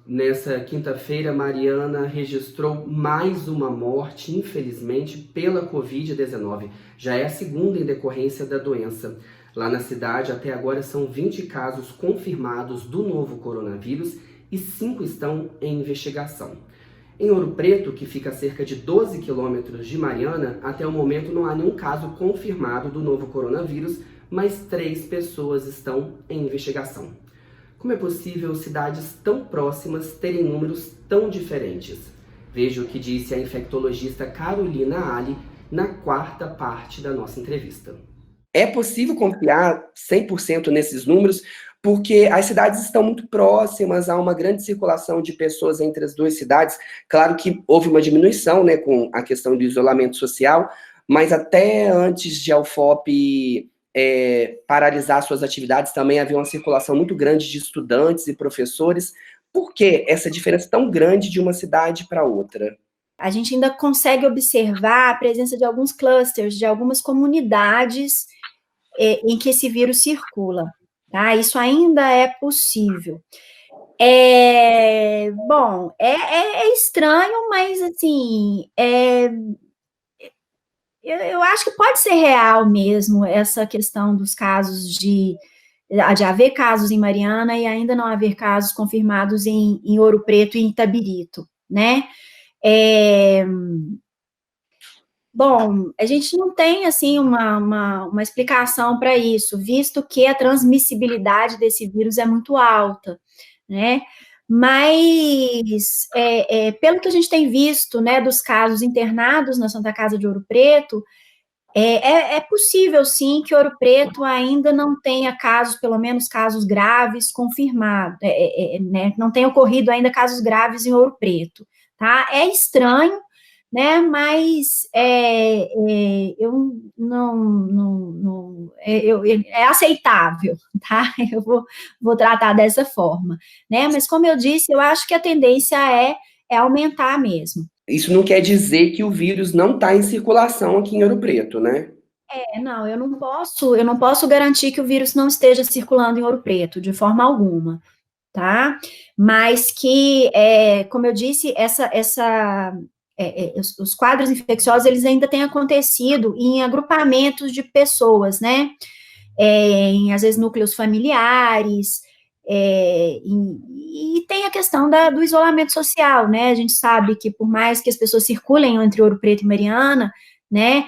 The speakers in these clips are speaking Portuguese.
Nessa quinta-feira, Mariana registrou mais uma morte, infelizmente, pela Covid-19. Já é a segunda em decorrência da doença. Lá na cidade, até agora, são 20 casos confirmados do novo coronavírus e 5 estão em investigação. Em Ouro Preto, que fica a cerca de 12 quilômetros de Mariana, até o momento não há nenhum caso confirmado do novo coronavírus, mas 3 pessoas estão em investigação. Como é possível cidades tão próximas terem números tão diferentes? Veja o que disse a infectologista Carolina Ali na quarta parte da nossa entrevista. É possível confiar 100% nesses números, porque as cidades estão muito próximas, há uma grande circulação de pessoas entre as duas cidades. Claro que houve uma diminuição, né, com a questão do isolamento social, mas até antes de a UFOP paralisar suas atividades, também havia uma circulação muito grande de estudantes e professores. Por que essa diferença tão grande de uma cidade para outra? A gente ainda consegue observar a presença de alguns clusters, de algumas comunidades em que esse vírus circula, tá? Isso ainda é possível. Bom, é estranho, mas, assim, eu acho que pode ser real mesmo essa questão dos casos de haver casos em Mariana e ainda não haver casos confirmados em Ouro Preto e em Itabirito, né? Bom, a gente não tem, assim, uma explicação para isso, visto que a transmissibilidade desse vírus é muito alta, né? Mas, pelo que a gente tem visto, né, dos casos internados na Santa Casa de Ouro Preto, é possível, sim, que Ouro Preto ainda não tenha casos, pelo menos casos graves, confirmados, né, não tenha ocorrido ainda casos graves em Ouro Preto, tá? É estranho, né, mas eu não é aceitável, tá? Eu vou tratar dessa forma, né? Mas, como eu disse, eu acho que a tendência é aumentar mesmo. Isso não quer dizer que o vírus não está em circulação aqui em Ouro Preto, né? Não, eu não posso garantir que o vírus não esteja circulando em Ouro Preto, de forma alguma, tá? Mas que, como eu disse, os quadros infecciosos, eles ainda têm acontecido em agrupamentos de pessoas, né? Às vezes, núcleos familiares, e tem a questão do isolamento social, né? A gente sabe que, por mais que as pessoas circulem entre Ouro Preto e Mariana, né,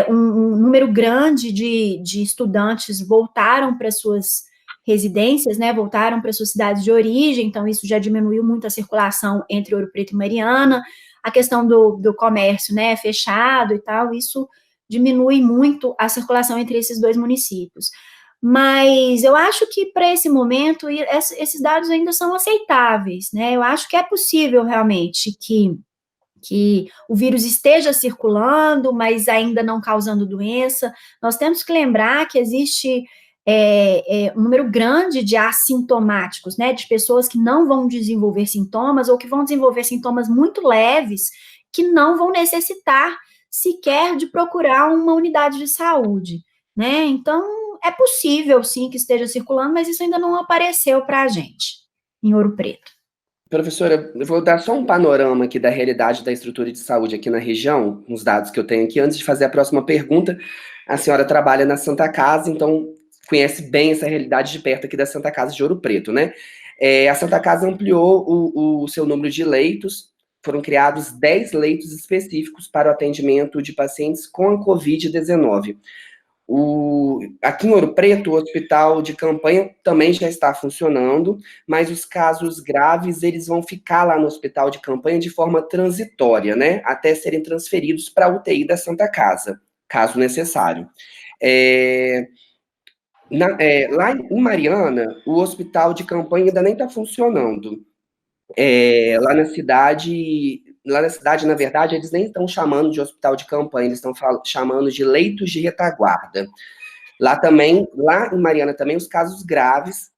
um número grande de estudantes voltaram para suas residências, né, voltaram para suas cidades de origem, então isso já diminuiu muito a circulação entre Ouro Preto e Mariana, a questão do comércio, né, fechado e tal, isso diminui muito a circulação entre esses dois municípios. Mas eu acho que, para esse momento, esses dados ainda são aceitáveis, né, eu acho que é possível, realmente, que o vírus esteja circulando, mas ainda não causando doença. Nós temos que lembrar que existe um número grande de assintomáticos, né, de pessoas que não vão desenvolver sintomas ou que vão desenvolver sintomas muito leves, que não vão necessitar sequer de procurar uma unidade de saúde, né? Então, é possível, sim, que esteja circulando, mas isso ainda não apareceu para a gente, em Ouro Preto. Professora, eu vou dar só um panorama aqui da realidade da estrutura de saúde aqui na região, uns dados que eu tenho aqui, antes de fazer a próxima pergunta. A senhora trabalha na Santa Casa, então conhece bem essa realidade de perto aqui da Santa Casa de Ouro Preto, né? A Santa Casa ampliou o seu número de leitos, foram criados 10 leitos específicos para o atendimento de pacientes com a Covid-19. Aqui em Ouro Preto, o hospital de campanha também já está funcionando, mas os casos graves, eles vão ficar lá no hospital de campanha de forma transitória, né, até serem transferidos para a UTI da Santa Casa, caso necessário. Lá em Mariana, o hospital de campanha ainda nem está funcionando. Lá na cidade, na verdade, eles nem estão chamando de hospital de campanha, eles estão chamando de leitos de retaguarda. Lá em Mariana também, os casos graves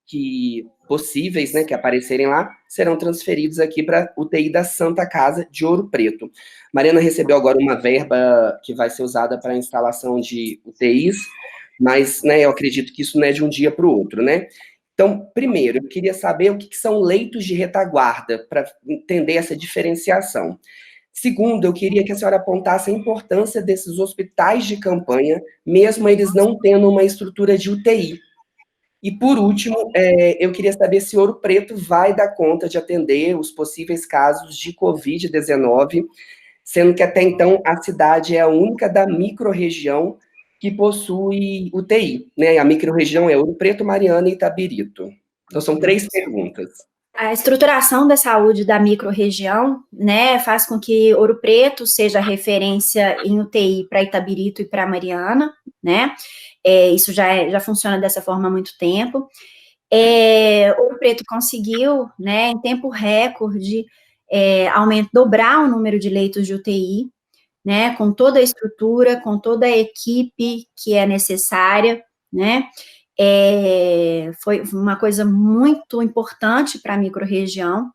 possíveis, né, que aparecerem lá, serão transferidos aqui para a UTI da Santa Casa de Ouro Preto. Mariana recebeu agora uma verba que vai ser usada para a instalação de UTIs, mas, né, eu acredito que isso não é de um dia para o outro, né? Então, primeiro, eu queria saber o que são leitos de retaguarda, para entender essa diferenciação. Segundo, eu queria que a senhora apontasse a importância desses hospitais de campanha, mesmo eles não tendo uma estrutura de UTI. E, por último, eu queria saber se Ouro Preto vai dar conta de atender os possíveis casos de Covid-19, sendo que até então a cidade é a única da microrregião que possui UTI, né? A microrregião é Ouro Preto, Mariana e Itabirito. Então, são 3 perguntas. A estruturação da saúde da microrregião, né, faz com que Ouro Preto seja referência em UTI para Itabirito e para Mariana, né? Isso já funciona dessa forma há muito tempo. Ouro Preto conseguiu, né, em tempo recorde, dobrar o número de leitos de UTI, né, com toda a estrutura, com toda a equipe que é necessária, né? Foi uma coisa muito importante para a microrregião.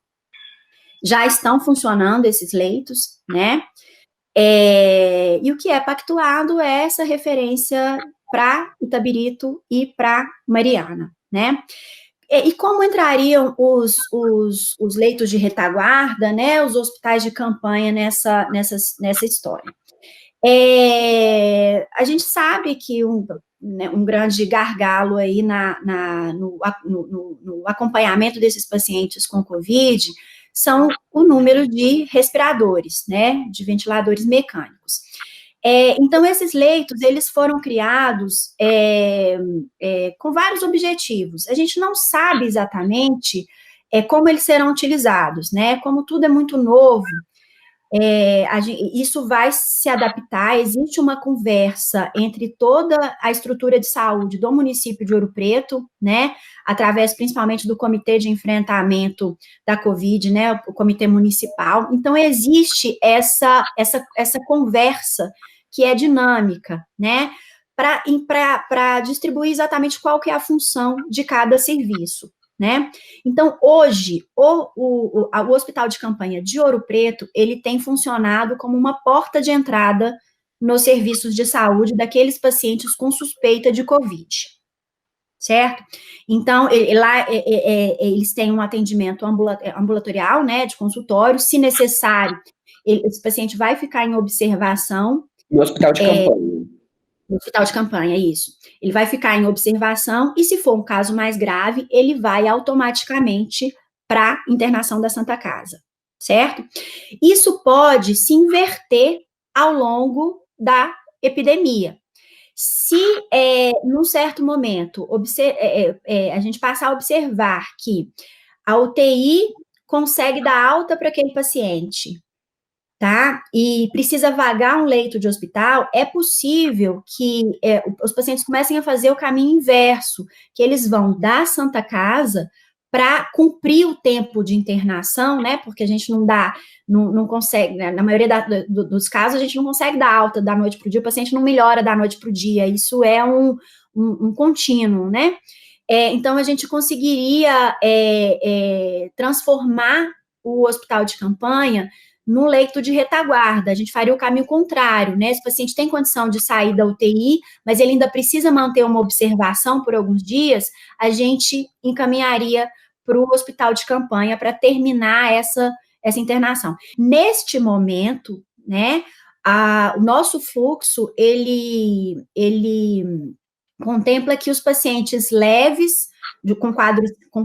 Já estão funcionando esses leitos, né? E o que é pactuado é essa referência para Itabirito e para Mariana, né? E como entrariam os leitos de retaguarda, né, os hospitais de campanha nessa história? A gente sabe que um grande gargalo aí no acompanhamento desses pacientes com Covid são o número de respiradores, né, de ventiladores mecânicos. Então, esses leitos, eles foram criados com vários objetivos. A gente não sabe exatamente como eles serão utilizados, né, como tudo é muito novo, isso vai se adaptar, existe uma conversa entre toda a estrutura de saúde do município de Ouro Preto, né, através principalmente do Comitê de Enfrentamento da Covid, né, o Comitê Municipal. Então, existe essa conversa que é dinâmica, né, para distribuir exatamente qual que é a função de cada serviço, né? Então, hoje, o Hospital de Campanha de Ouro Preto, ele tem funcionado como uma porta de entrada nos serviços de saúde daqueles pacientes com suspeita de Covid, certo? Então, lá eles têm um atendimento ambulatorial, né, de consultório, se necessário, esse paciente vai ficar em observação. No hospital de campanha. No hospital de campanha, isso. Ele vai ficar em observação e, se for um caso mais grave, ele vai automaticamente para internação da Santa Casa, certo? Isso pode se inverter ao longo da epidemia. Se, num certo momento, a gente passar a observar que a UTI consegue dar alta para aquele paciente, tá? E precisa vagar um leito de hospital, é possível que os pacientes comecem a fazer o caminho inverso, que eles vão da Santa Casa para cumprir o tempo de internação, né? Porque a gente não consegue, né? Na maioria dos casos, a gente não consegue dar alta da noite para o dia, o paciente não melhora da noite para o dia, isso é um contínuo, né? Então, a gente conseguiria transformar o hospital de campanha no leito de retaguarda, a gente faria o caminho contrário, né? Esse paciente tem condição de sair da UTI, mas ele ainda precisa manter uma observação por alguns dias, a gente encaminharia para o hospital de campanha para terminar essa internação. Neste momento, né, o nosso fluxo, ele contempla que os pacientes leves, com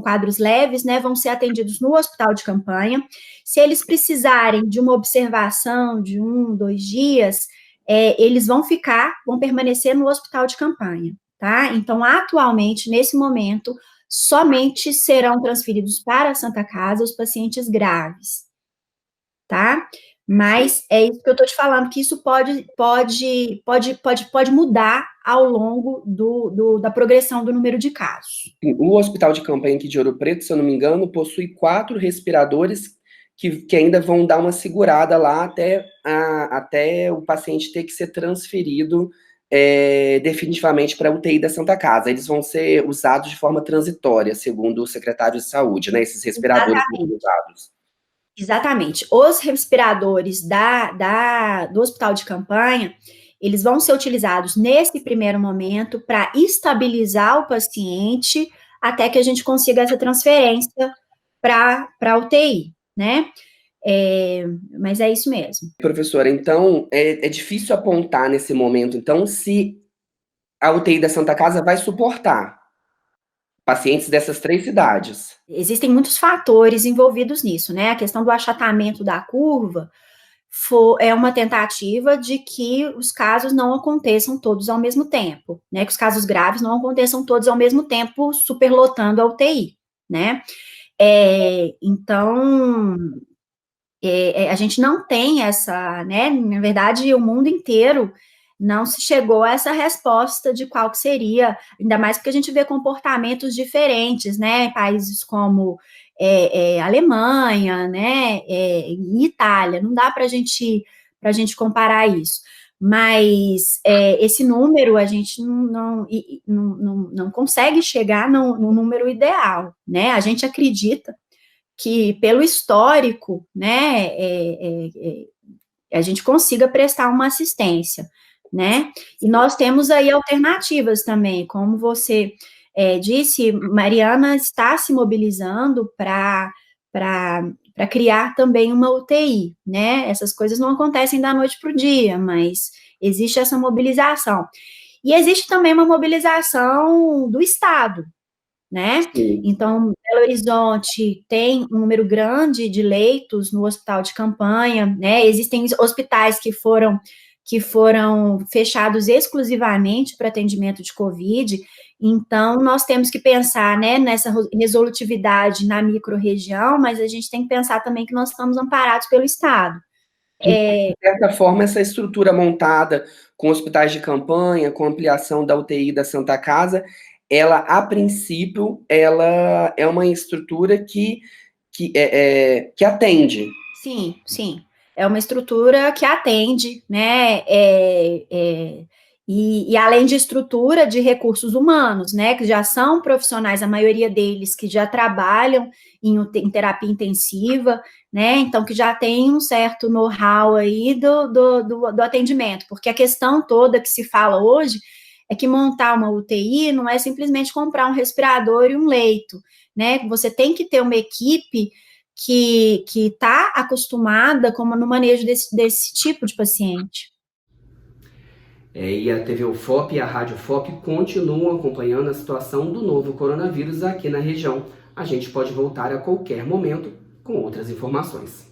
quadros leves, né, vão ser atendidos no hospital de campanha. Se eles precisarem de uma observação de 1, 2 dias, eles vão permanecer no hospital de campanha, tá? Então, atualmente, nesse momento, somente serão transferidos para a Santa Casa os pacientes graves, tá? Mas é isso que eu estou te falando, que isso pode mudar ao longo da progressão do número de casos. O hospital de campanha aqui de Ouro Preto, se eu não me engano, possui 4 respiradores que ainda vão dar uma segurada lá até o paciente ter que ser transferido definitivamente para a UTI da Santa Casa. Eles vão ser usados de forma transitória, segundo o secretário de Saúde, né? Esses respiradores vão ser usados. Exatamente. Os respiradores do hospital de campanha, eles vão ser utilizados nesse primeiro momento para estabilizar o paciente até que a gente consiga essa transferência para a UTI, né? Mas é isso mesmo. Professora, então é difícil apontar nesse momento, então, se a UTI da Santa Casa vai suportar pacientes dessas 3 cidades. Existem muitos fatores envolvidos nisso, né? A questão do achatamento da curva é uma tentativa de que os casos não aconteçam todos ao mesmo tempo, né? Que os casos graves não aconteçam todos ao mesmo tempo, superlotando a UTI, né? Então, a gente não tem essa, né? Na verdade, o mundo inteiro não se chegou a essa resposta de qual que seria, ainda mais porque a gente vê comportamentos diferentes, né? Em países como Alemanha, né? E Itália, não dá para a gente comparar isso. Mas esse número a gente não consegue chegar no número ideal, né? A gente acredita que pelo histórico, né, a gente consiga prestar uma assistência, né? E nós temos aí alternativas também, como você disse, Mariana está se mobilizando para criar também uma UTI, né? Essas coisas não acontecem da noite para o dia, mas existe essa mobilização. E existe também uma mobilização do Estado, né? Sim. Então, Belo Horizonte tem um número grande de leitos no hospital de campanha, né? Existem hospitais que foram fechados exclusivamente para atendimento de Covid. Então, nós temos que pensar, né, nessa resolutividade na microrregião, mas a gente tem que pensar também que nós estamos amparados pelo Estado. De certa forma, essa estrutura montada com hospitais de campanha, com ampliação da UTI da Santa Casa, ela, a princípio, ela é uma estrutura que atende. Sim, sim. É uma estrutura que atende, né? E além de estrutura de recursos humanos, né? Que já são profissionais, a maioria deles que já trabalham em terapia intensiva, né? Então, que já tem um certo know-how aí do atendimento, porque a questão toda que se fala hoje é que montar uma UTI não é simplesmente comprar um respirador e um leito, né? Você tem que ter uma equipe que está acostumada no manejo desse tipo de paciente. E a TV UFOP e a Rádio UFOP continuam acompanhando a situação do novo coronavírus aqui na região. A gente pode voltar a qualquer momento com outras informações.